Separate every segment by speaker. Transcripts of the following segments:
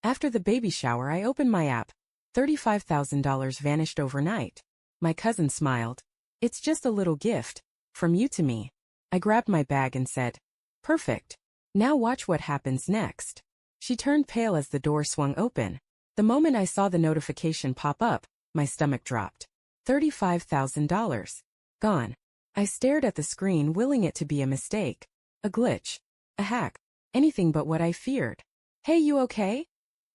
Speaker 1: After the baby shower, I opened my app. $35,000 vanished overnight. My cousin smiled. It's just a little gift. From you to me. I grabbed my bag and said, perfect. Now watch what happens next. She turned pale as the door swung open. The moment I saw the notification pop up, my stomach dropped. $35,000. Gone. I stared at the screen, willing it to be a mistake. A glitch. A hack. Anything but what I feared. Hey, you okay?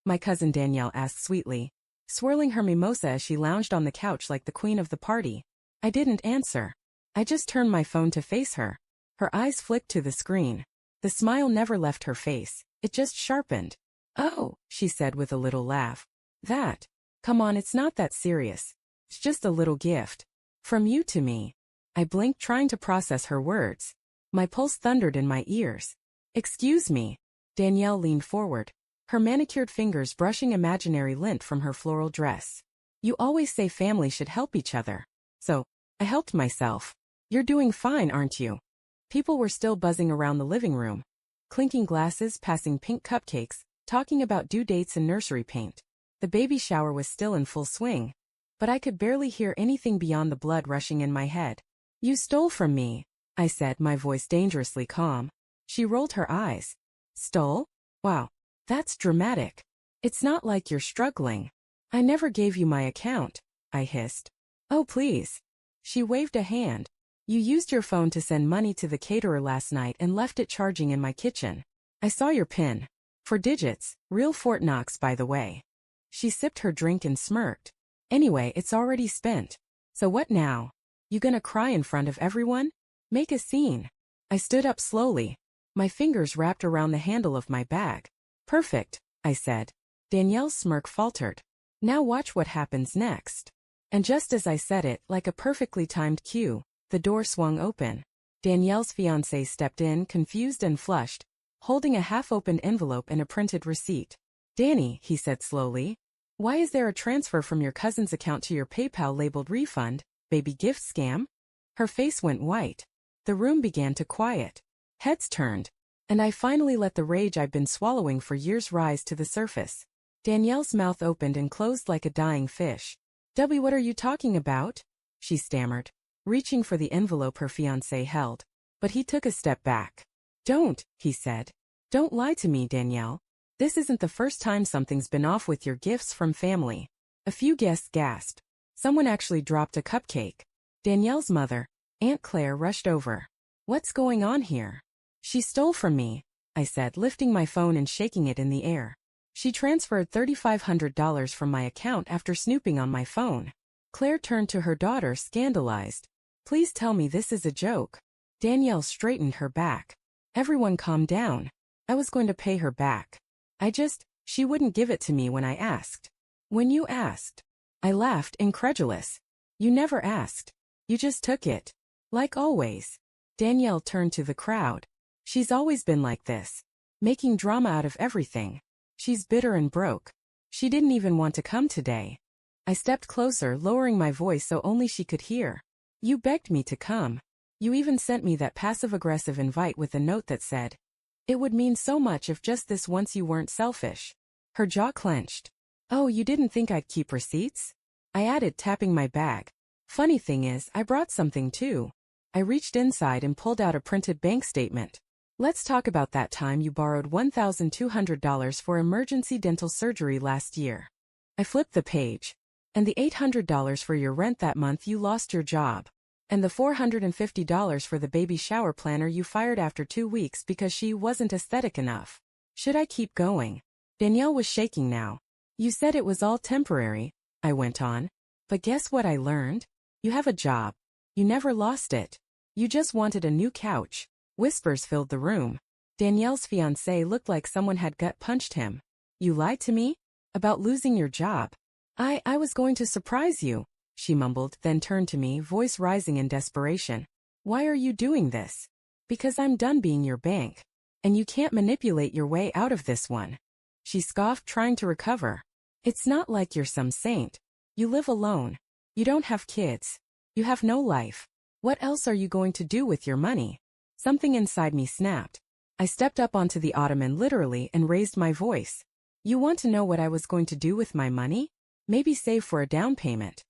Speaker 1: My cousin Danielle asked sweetly, swirling her mimosa as she lounged on the couch like the queen of the party. I didn't answer. I just turned my phone to face her. Her eyes flicked to the screen. The smile never left her face. It just sharpened. Oh, she said with a little laugh. That. Come on, it's not that serious. It's just a little gift. From you to me. I blinked, trying to process her words. My pulse thundered in my ears. Excuse me. Danielle leaned forward, her manicured fingers brushing imaginary lint from her floral dress. You always say family should help each other. So, I helped myself. You're doing fine, aren't you? People were still buzzing around the living room, clinking glasses, passing pink cupcakes, talking about due dates and nursery paint. The baby shower was still in full swing, but I could barely hear anything beyond the blood rushing in my head. You stole from me, I said, my voice dangerously calm. She rolled her eyes. Stole? Wow, that's dramatic. It's not like you're struggling. I never gave you my account, I hissed. Oh, please. She waved a hand. You used your phone to send money to the caterer last night and left it charging in my kitchen. I saw your PIN. 4 digits, real Fort Knox, by the way. She sipped her drink and smirked. Anyway, it's already spent. So what now? You gonna cry in front of everyone? Make a scene. I stood up slowly, my fingers wrapped around the handle of my bag. Perfect, I said. Danielle's smirk faltered. Now watch what happens next. And just as I said it, like a perfectly timed cue, the door swung open. Danielle's fiancé stepped in, confused and flushed, holding a half-opened envelope and a printed receipt. Danny, he said slowly, why is there a transfer from your cousin's account to your PayPal labeled refund, baby gift scam? Her face went white. The room began to quiet. Heads turned, and I finally let the rage I've been swallowing for years rise to the surface. Danielle's mouth opened and closed like a dying fish. W, what are you talking about? She stammered, reaching for the envelope her fiancé held. But he took a step back. Don't, he said. Don't lie to me, Danielle. This isn't the first time something's been off with your gifts from family. A few guests gasped. Someone actually dropped a cupcake. Danielle's mother, Aunt Claire, rushed over. What's going on here? She stole from me, I said, lifting my phone and shaking it in the air. She transferred $3,500 from my account after snooping on my phone. Claire turned to her daughter, scandalized. Please tell me this is a joke. Danielle straightened her back. Everyone calm down. I was going to pay her back. She wouldn't give it to me when I asked. When you asked? I laughed, incredulous. You never asked. You just took it. Like always. Danielle turned to the crowd. She's always been like this. Making drama out of everything. She's bitter and broke. She didn't even want to come today. I stepped closer, lowering my voice so only she could hear. You begged me to come. You even sent me that passive-aggressive invite with a note that said, it would mean so much if just this once you weren't selfish. Her jaw clenched. Oh, you didn't think I'd keep receipts? I added, tapping my bag. Funny thing is, I brought something too. I reached inside and pulled out a printed bank statement. Let's talk about that time you borrowed $1,200 for emergency dental surgery last year. I flipped the page. And the $800 for your rent that month you lost your job. And the $450 for the baby shower planner you fired after 2 weeks because she wasn't aesthetic enough. Should I keep going? Danielle was shaking now. You said it was all temporary, I went on. But guess what I learned? You have a job. You never lost it. You just wanted a new couch. Whispers filled the room. Danielle's fiancé looked like someone had gut-punched him. You lied to me? About losing your job. I was going to surprise you, she mumbled, then turned to me, voice rising in desperation. Why are you doing this? Because I'm done being your bank. And you can't manipulate your way out of this one. She scoffed, trying to recover. It's not like you're some saint. You live alone. You don't have kids. You have no life. What else are you going to do with your money? Something inside me snapped. I stepped up onto the ottoman literally and raised my voice. You want to know what I was going to do with my money? Maybe save for a down payment.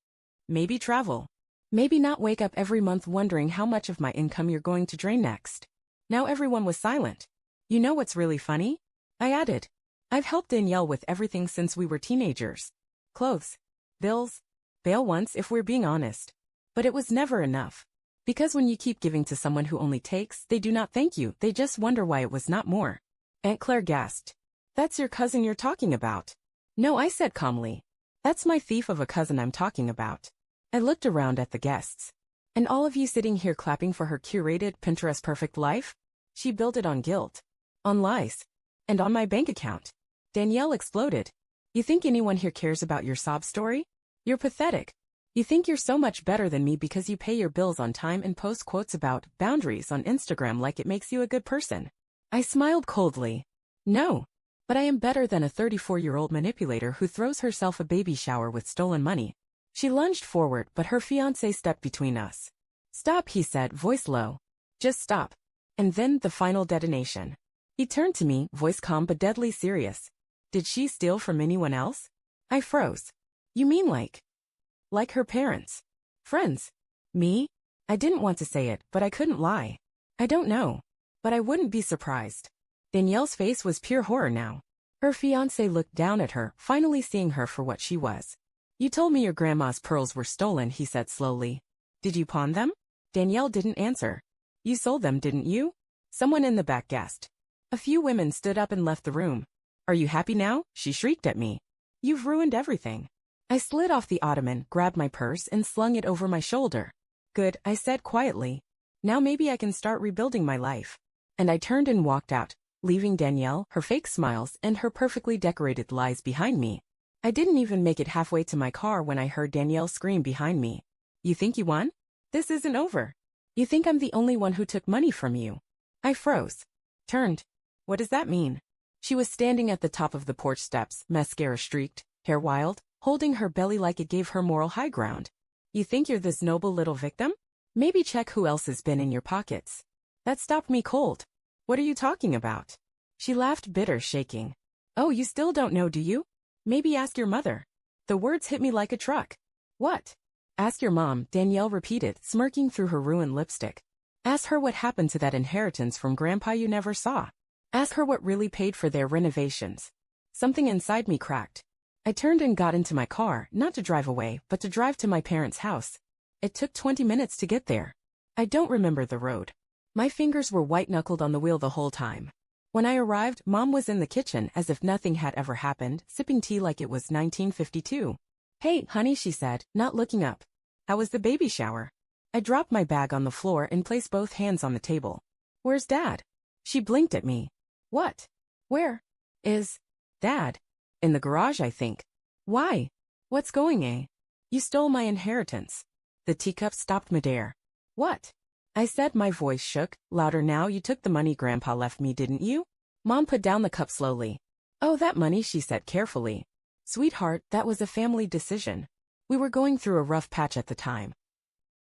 Speaker 1: Maybe travel. Maybe not wake up every month wondering how much of my income you're going to drain next. Now everyone was silent. You know what's really funny? I added. I've helped Danielle with everything since we were teenagers. Clothes, bills, bail once if we're being honest. But it was never enough. Because when you keep giving to someone who only takes, they do not thank you, they just wonder why it was not more. Aunt Claire gasped. That's your cousin you're talking about. No, I said calmly. That's my thief of a cousin I'm talking about. I looked around at the guests. And all of you sitting here clapping for her curated Pinterest perfect life? She built it on guilt. On lies. And on my bank account. Danielle exploded. You think anyone here cares about your sob story? You're pathetic. You think you're so much better than me because you pay your bills on time and post quotes about boundaries on Instagram like it makes you a good person. I smiled coldly. No. But I am better than a 34-year-old manipulator who throws herself a baby shower with stolen money. She lunged forward, but her fiancé stepped between us. Stop, he said, voice low. Just stop. And then the final detonation. He turned to me, voice calm but deadly serious. Did she steal from anyone else? I froze. You mean like her parents? Friends? Me? I didn't want to say it, but I couldn't lie. I don't know. But I wouldn't be surprised. Danielle's face was pure horror now. Her fiancé looked down at her, finally seeing her for what she was. You told me your grandma's pearls were stolen, he said slowly. Did you pawn them? Danielle didn't answer. You sold them, didn't you? Someone in the back gasped. A few women stood up and left the room. Are you happy now? She shrieked at me. You've ruined everything. I slid off the ottoman, grabbed my purse, and slung it over my shoulder. Good, I said quietly. Now maybe I can start rebuilding my life. And I turned and walked out, leaving Danielle, her fake smiles, and her perfectly decorated lies behind me. I didn't even make it halfway to my car when I heard Danielle scream behind me. You think you won? This isn't over. You think I'm the only one who took money from you? I froze. Turned. What does that mean? She was standing at the top of the porch steps, mascara streaked, hair wild, holding her belly like it gave her moral high ground. You think you're this noble little victim? Maybe check who else has been in your pockets. That stopped me cold. What are you talking about? She laughed bitter, shaking. Oh, you still don't know, do you? Maybe ask your mother. The words hit me like a truck. What? Ask your mom, Danielle repeated, smirking through her ruined lipstick. Ask her what happened to that inheritance from Grandpa you never saw. Ask her what really paid for their renovations. Something inside me cracked. I turned and got into my car, not to drive away, but to drive to my parents' house. It took 20 minutes to get there. I don't remember the road. My fingers were white-knuckled on the wheel the whole time. When I arrived, Mom was in the kitchen as if nothing had ever happened, sipping tea like it was 1952. Hey, honey, she said, not looking up. How was the baby shower? I dropped my bag on the floor and placed both hands on the table. Where's Dad? She blinked at me. What? Where? Is Dad? In the garage, I think. Why? What's going, eh? You stole my inheritance. The teacup stopped midair. What? I said, my voice shook, louder now. You took the money Grandpa left me, didn't you? Mom put down the cup slowly. Oh, that money, she said carefully. Sweetheart, that was a family decision. We were going through a rough patch at the time.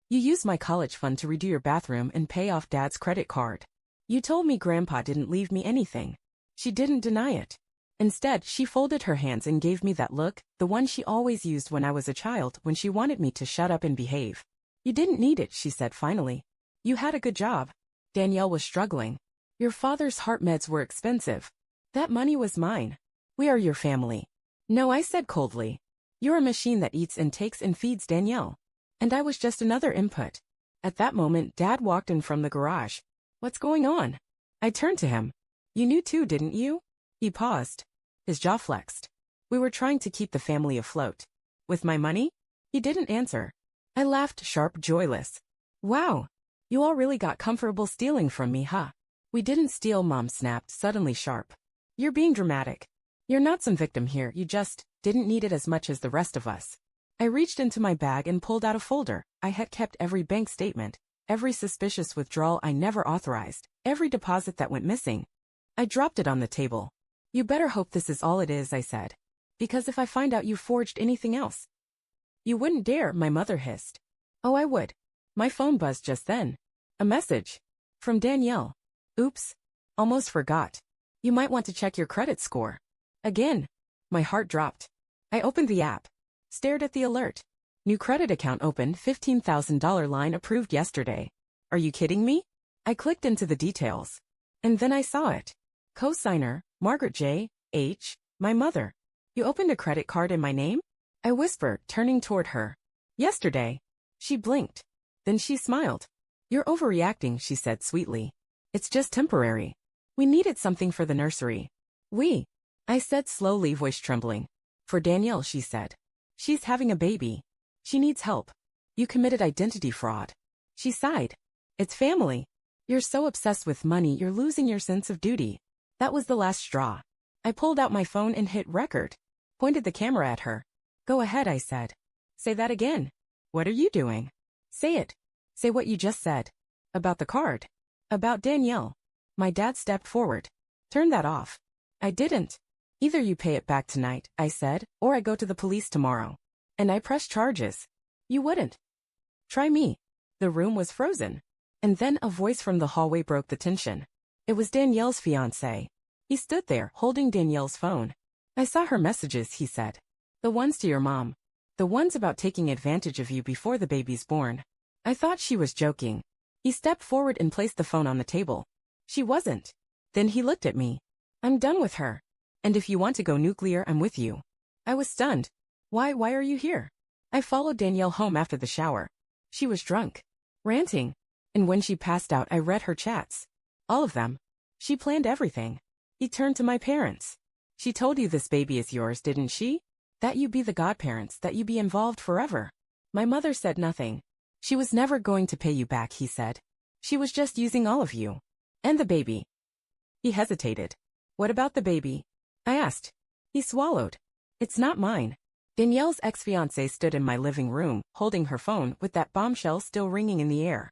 Speaker 1: You used my college fund to redo your bathroom and pay off Dad's credit card. You told me Grandpa didn't leave me anything. She didn't deny it. Instead, she folded her hands and gave me that look, the one she always used when I was a child, when she wanted me to shut up and behave. You didn't need it, she said finally. You had a good job. Danielle was struggling. Your father's heart meds were expensive. That money was mine. We are your family. No, I said coldly. You're a machine that eats and takes and feeds Danielle. And I was just another input. At that moment, Dad walked in from the garage. What's going on? I turned to him. You knew too, didn't you? He paused. His jaw flexed. We were trying to keep the family afloat. With my money? He didn't answer. I laughed, sharp, joyless. Wow. You all really got comfortable stealing from me, huh? We didn't steal, Mom snapped, suddenly sharp. You're being dramatic. You're not some victim here, you just didn't need it as much as the rest of us. I reached into my bag and pulled out a folder. I had kept every bank statement, every suspicious withdrawal I never authorized, every deposit that went missing. I dropped it on the table. You better hope this is all it is, I said. Because if I find out you forged anything else. You wouldn't dare, my mother hissed. Oh, I would. My phone buzzed just then. A message. From Danielle. Oops. Almost forgot. You might want to check your credit score. Again. My heart dropped. I opened the app. Stared at the alert. New credit account opened, $15,000 line approved yesterday. Are you kidding me? I clicked into the details. And then I saw it. Co-signer, Margaret J. H., my mother. You opened a credit card in my name? I whispered, turning toward her. Yesterday. She blinked. Then she smiled. You're overreacting, she said sweetly. It's just temporary. We needed something for the nursery. I said slowly, voice trembling. For Danielle, she said. She's having a baby. She needs help. You committed identity fraud. She sighed. It's family. You're so obsessed with money, you're losing your sense of duty. That was the last straw. I pulled out my phone and hit record. Pointed the camera at her. Go ahead, I said. Say that again. What are you doing? Say it. Say what you just said. About the card. About Danielle. My dad stepped forward. Turn that off. I didn't. Either you pay it back tonight, I said, or I go to the police tomorrow. And I press charges. You wouldn't. Try me. The room was frozen. And then a voice from the hallway broke the tension. It was Danielle's fiancé. He stood there, holding Danielle's phone. I saw her messages, he said. The ones to your mom. The ones about taking advantage of you before the baby's born. I thought she was joking. He stepped forward and placed the phone on the table. She wasn't. Then he looked at me. I'm done with her. And if you want to go nuclear, I'm with you. I was stunned. Why are you here? I followed Danielle home after the shower. She was drunk. Ranting. And when she passed out, I read her chats. All of them. She planned everything. He turned to my parents. She told you this baby is yours, didn't she? That you be the godparents, that you be involved forever. My mother said nothing. She was never going to pay you back, he said. She was just using all of you. And the baby. He hesitated. What about the baby? I asked. He swallowed. It's not mine. Danielle's ex-fiancé stood in my living room, holding her phone with that bombshell still ringing in the air.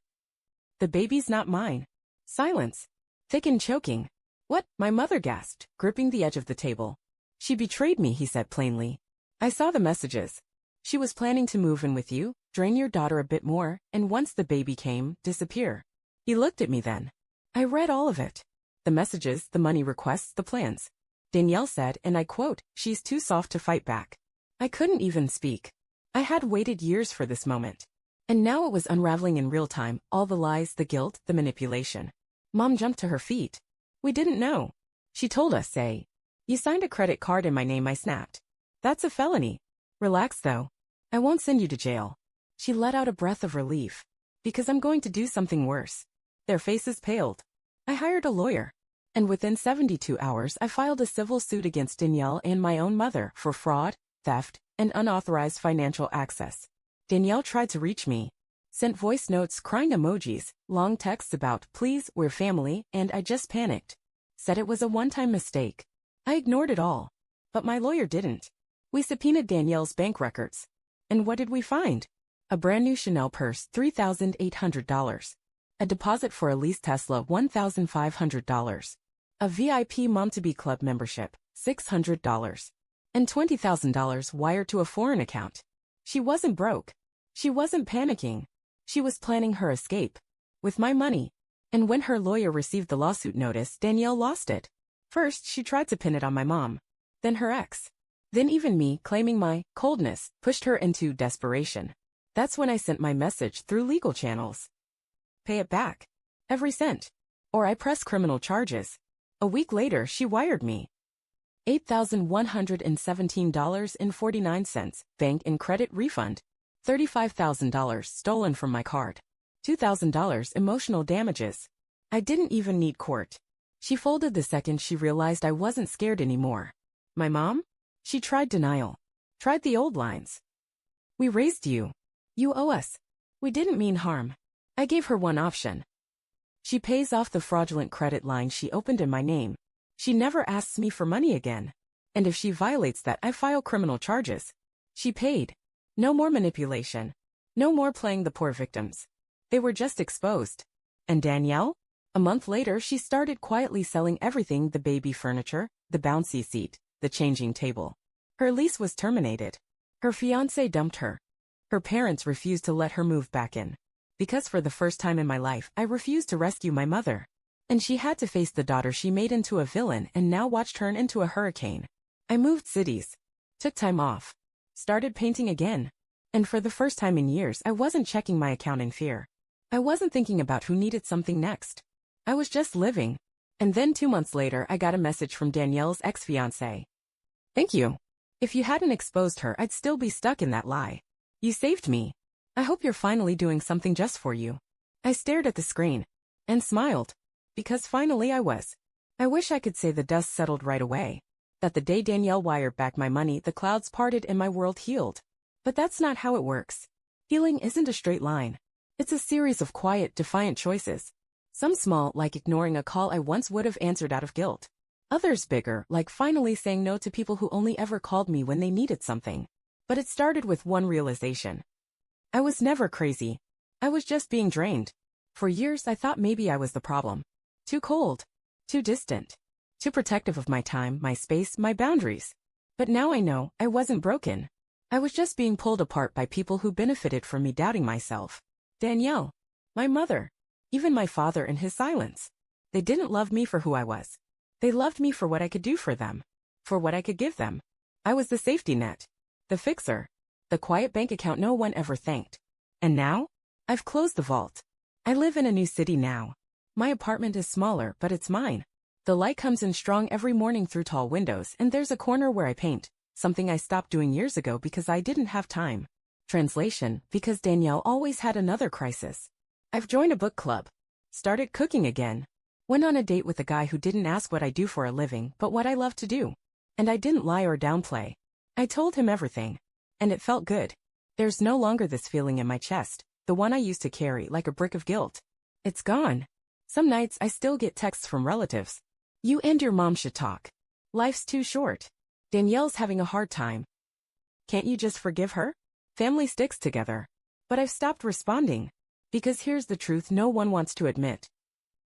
Speaker 1: The baby's not mine. Silence. Thick and choking. What? My mother gasped, gripping the edge of the table. She betrayed me, he said plainly. I saw the messages. She was planning to move in with you, drain your daughter a bit more, and once the baby came, disappear. He looked at me then. I read all of it. The messages, the money requests, the plans. Danielle said, and I quote, she's too soft to fight back. I couldn't even speak. I had waited years for this moment. And now it was unraveling in real time, all the lies, the guilt, the manipulation. Mom jumped to her feet. We didn't know. She told us, you signed a credit card in my name, I snapped. That's a felony. Relax though. I won't send you to jail. She let out a breath of relief. Because I'm going to do something worse. Their faces paled. I hired a lawyer. And within 72 hours I filed a civil suit against Danielle and my own mother for fraud, theft, and unauthorized financial access. Danielle tried to reach me. Sent voice notes, crying emojis, long texts about, please, we're family, and I just panicked. Said it was a one-time mistake. I ignored it all. But my lawyer didn't. We subpoenaed Danielle's bank records. And what did we find? A brand new Chanel purse, $3,800. A deposit for a leased Tesla, $1,500. A VIP Mom-to-Be Club membership, $600. And $20,000 wired to a foreign account. She wasn't broke. She wasn't panicking. She was planning her escape. With my money. And when her lawyer received the lawsuit notice, Danielle lost it. First, she tried to pin it on my mom. Then her ex. Then even me, claiming my coldness, pushed her into desperation. That's when I sent my message through legal channels. Pay it back. Every cent. Or I press criminal charges. A week later, she wired me $8,117.49, bank and credit refund. $35,000 stolen from my card. $2,000 emotional damages. I didn't even need court. She folded the second she realized I wasn't scared anymore. My mom? She tried denial. Tried the old lines. We raised you. You owe us. We didn't mean harm. I gave her one option. She pays off the fraudulent credit line she opened in my name. She never asks me for money again. And if she violates that, I file criminal charges. She paid. No more manipulation. No more playing the poor victims. They were just exposed. And Danielle? A month later, she started quietly selling everything: the baby furniture, the bouncy seat, the changing table. Her lease was terminated. Her fiancé dumped her. Her parents refused to let her move back in. Because for the first time in my life, I refused to rescue my mother. And she had to face the daughter she made into a villain and now watched turn into a hurricane. I moved cities, took time off, started painting again. And for the first time in years, I wasn't checking my account in fear. I wasn't thinking about who needed something next. I was just living. And then 2 months later, I got a message from Danielle's ex-fiancé. Thank you. If you hadn't exposed her, I'd still be stuck in that lie. You saved me. I hope you're finally doing something just for you. I stared at the screen and smiled, because finally I was. I wish I could say the dust settled right away, that the day Danielle wired back my money, the clouds parted and my world healed. But that's not how it works. Healing isn't a straight line. It's a series of quiet, defiant choices. Some small, like ignoring a call I once would have answered out of guilt. Others bigger, like finally saying no to people who only ever called me when they needed something. But it started with one realization. I was never crazy. I was just being drained. For years I thought maybe I was the problem. Too cold. Too distant. Too protective of my time, my space, my boundaries. But now I know I wasn't broken. I was just being pulled apart by people who benefited from me doubting myself. Danielle. My mother. Even my father in his silence. They didn't love me for who I was. They loved me for what I could do for them. For what I could give them. I was the safety net. The fixer. The quiet bank account no one ever thanked. And now? I've closed the vault. I live in a new city now. My apartment is smaller, but it's mine. The light comes in strong every morning through tall windows, and there's a corner where I paint, something I stopped doing years ago because I didn't have time. Translation, because Danielle always had another crisis. I've joined a book club. Started cooking again. Went on a date with a guy who didn't ask what I do for a living, but what I love to do. And I didn't lie or downplay. I told him everything. And it felt good. There's no longer this feeling in my chest, the one I used to carry like a brick of guilt. It's gone. Some nights I still get texts from relatives. You and your mom should talk. Life's too short. Danielle's having a hard time. Can't you just forgive her? Family sticks together. But I've stopped responding. Because here's the truth no one wants to admit.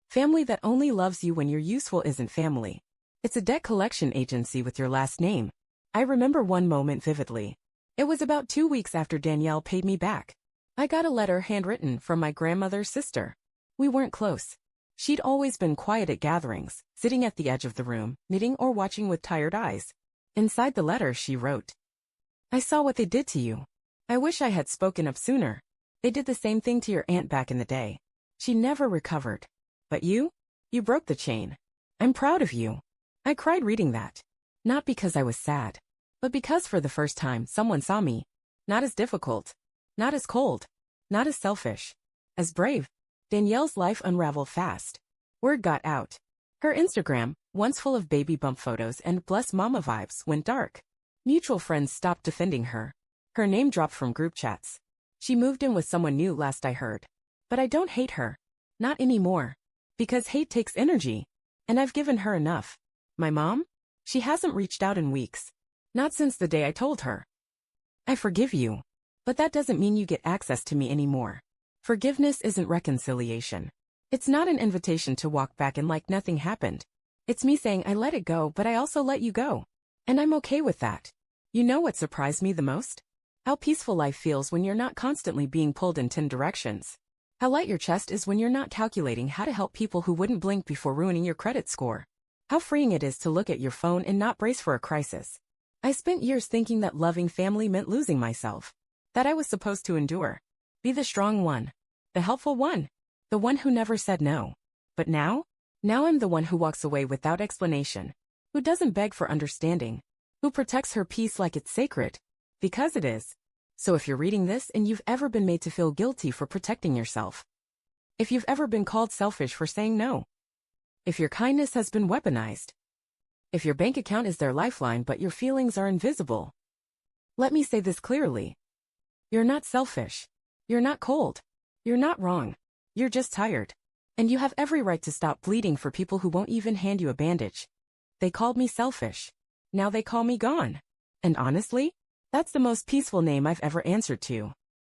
Speaker 1: Family that only loves you when you're useful isn't family. It's a debt collection agency with your last name. I remember one moment vividly. It was about 2 weeks after Danielle paid me back. I got a letter handwritten from my grandmother's sister. We weren't close. She'd always been quiet at gatherings, sitting at the edge of the room, knitting or watching with tired eyes. Inside the letter she wrote, I saw what they did to you. I wish I had spoken up sooner. They did the same thing to your aunt back in the day. She never recovered. But you? You broke the chain. I'm proud of you. I cried reading that. Not because I was sad, but because for the first time someone saw me. Not as difficult. Not as cold. Not as selfish. As brave. Danielle's life unraveled fast. Word got out. Her Instagram, once full of baby bump photos and bless mama vibes, went dark. Mutual friends stopped defending her. Her name dropped from group chats. She moved in with someone new last I heard. But I don't hate her. Not anymore. Because hate takes energy. And I've given her enough. My mom? She hasn't reached out in weeks. Not since the day I told her. I forgive you. But that doesn't mean you get access to me anymore. Forgiveness isn't reconciliation. It's not an invitation to walk back and like nothing happened. It's me saying I let it go, but I also let you go. And I'm okay with that. You know what surprised me the most? How peaceful life feels when you're not constantly being pulled in 10 directions. How light your chest is when you're not calculating how to help people who wouldn't blink before ruining your credit score. How freeing it is to look at your phone and not brace for a crisis. I spent years thinking that loving family meant losing myself. That I was supposed to endure. Be the strong one. The helpful one. The one who never said no. But now? Now I'm the one who walks away without explanation. Who doesn't beg for understanding. Who protects her peace like it's sacred. Because it is. So if you're reading this and you've ever been made to feel guilty for protecting yourself. If you've ever been called selfish for saying no. If your kindness has been weaponized. If your bank account is their lifeline but your feelings are invisible. Let me say this clearly. You're not selfish. You're not cold. You're not wrong. You're just tired. And you have every right to stop bleeding for people who won't even hand you a bandage. They called me selfish. Now they call me gone. And honestly, that's the most peaceful name I've ever answered to.